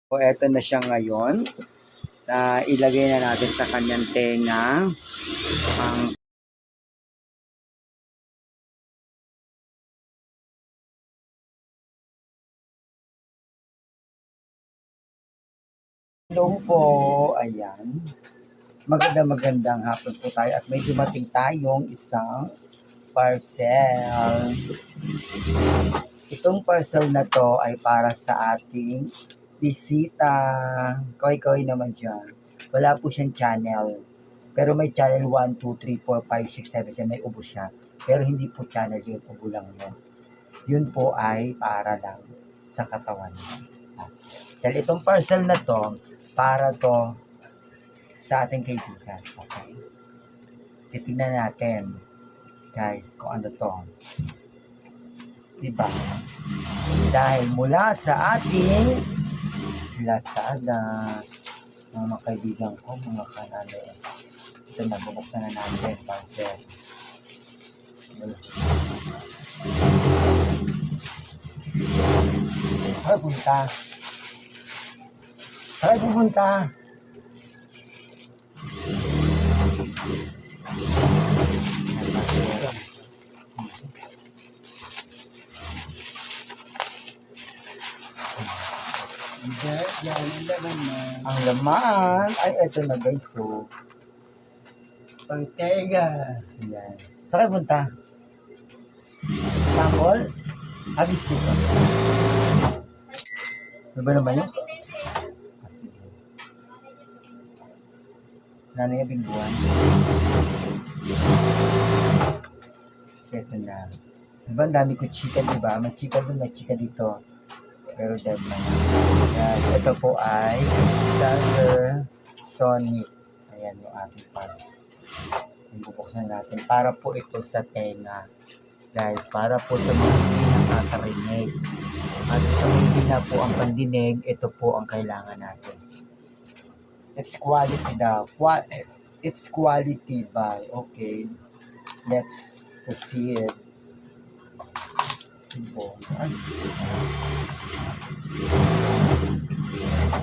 O eto na siya ngayon na ilagay na natin sa kanyang tenga ang hello po, ayan. Magandang hapon po tayo at may dumating tayong isang parcel. Itong parcel na to ay para sa ating bisita. Koy naman dyan. Wala po siyang channel. Pero may channel 1, 2, 3, 4, 5, 6, 7 siya. May ubo siya. Pero hindi po channel yun. Ubo lang yun. Yun po ay para lang sa katawan niya. Dahil itong parcel na to, para to sa ating kaibigan. Okay? Titignan natin, guys, kung ano to. Diba? Dahil mula sa ating Lazada, mga kaibigan ko, mga kanalo. Ito na, bubuksan na natin, parcel. Saan punta? Saan pupunta? Ang laman ay eto na guys, so pangtega. Ayan. Saan punta? Sample? Agis dito. Ano ba naman yun? Sige. Nanay yung bingguan. Kasi ito na. Diba ang dami ko chika, diba? May chika doon, may chika dito. Pero dead na nga. Yes, ito po ay Sander Sonic. Ayan yung ating parcel. Bubuksan natin. Para po ito sa tenga. Guys, para po sa mga hindi nakakarinig. At sa hindi na po ang pandinig, ito po ang kailangan natin. It's quality daw. It's quality by. Okay. Let's proceed.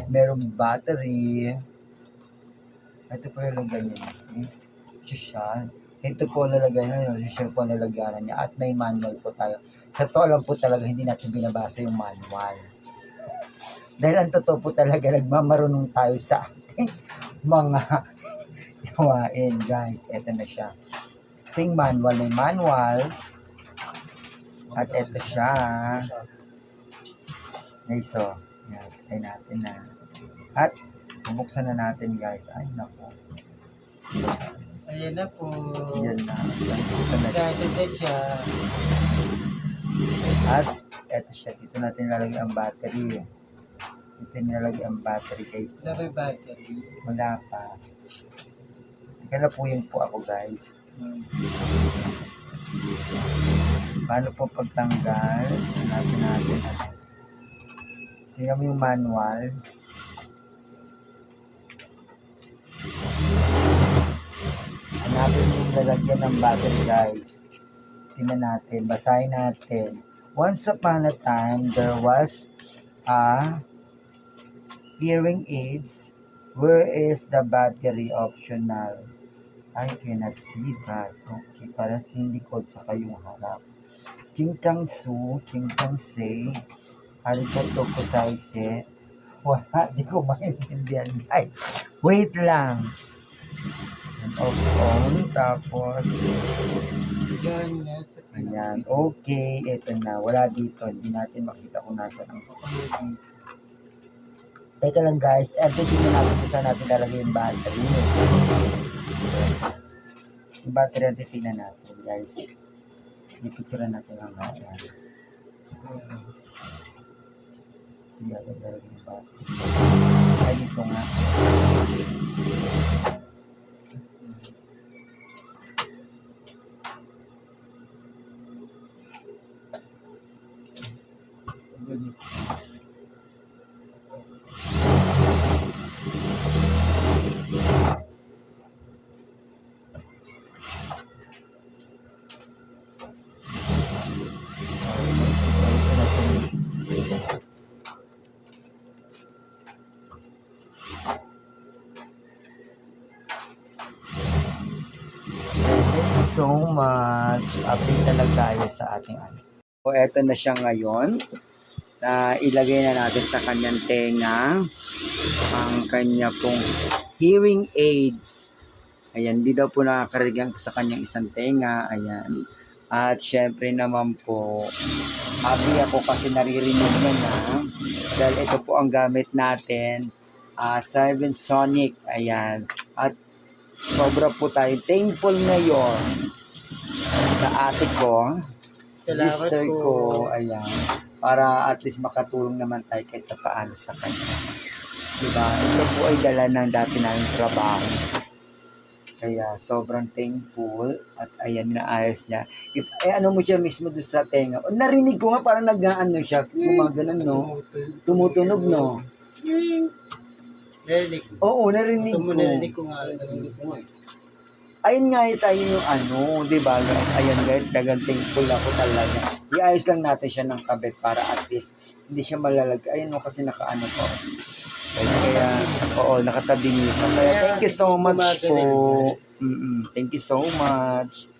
Merong battery. Ito po nalagyan niya. Social. Ito po nalagyan niya. Social po nalagyan niya. At may manual po tayo. Sa to lang po talaga hindi natin binabasa yung manual. Dahil ang totoo po talaga nagmamarunong tayo sa ating mga gawain. Guys, ito na siya. Ating manual. May manual. At ito siya. Guys, so. Yan. Try natin na. At bubuksan na natin guys. Ay, naku. Yes. Ayan na po. Yan na. Excited na siya. At eto siya. Dito natin lalagay ang battery. Dito nilalagay ang battery guys. Wala may battery. Wala pa. Kaya po yun po ako guys. Paano po pagtanggal? Hanapin natin. Tingnan mo yung manual. Hanapin mo yung lalagyan ng battery guys. Tingnan natin. Basahin natin. Once upon a time, there was a hearing aids. Where is the battery optional? I cannot see that. Okay, para yung likod sa kayong harap. Ching Chang Su, Ching Chang Se, Arigato Kusaise. Wala, di ko maintindihan. Ay, wait lang. Off on, tapos, Yan na sa ayan, okay, ito na. Wala dito, hindi natin makita kung nasa ang Teka lang guys, tingnan natin kung saan natin lalagay yung battery. Yung battery ang titignan natin guys. Ipicture natin lang nga yan. Tingnan natin lalagay yung battery. Ay, dito nga. so much. Update talaga tayo sa ating ano. O eto na siya ngayon. Na ilagay na natin sa kanyang tenga ang kanya pong hearing aids. Ayan, di daw po nakakarigang sa kanyang isang tenga. Ayan. At syempre naman po, happy ako kasi naririnig niya na dahil ito po ang gamit natin, Seven Sonic. Ayan. At sobra po tayo thankful ngayon sa ate ko, Salamat sister po. ko. Ayan. Para at least makatulong naman tayo kahit paano sa kanya. Diba? Ito po ay dala ng dati namin trabaho. Kaya sobrang thankful at ayan naayos niya. Ano mo siya mismo doon sa tenga. O, narinig ko nga parang nag-ano siya. Gumaganon, no? Tumutunog, no? Narinig ko. Oo, narinig Ito ko. mo narinig ko nga. Narinig ko nga. Ayun nga tayo yung ano, di ba? Ayan guys, dagang thankful ako talaga. Iayos lang natin siya ng kabit para at least hindi siya malalag. Ayun no, kasi nakaano po. Kaya, oo, nakatabi niyo pa. Kaya thank you so much po. Thank you so much.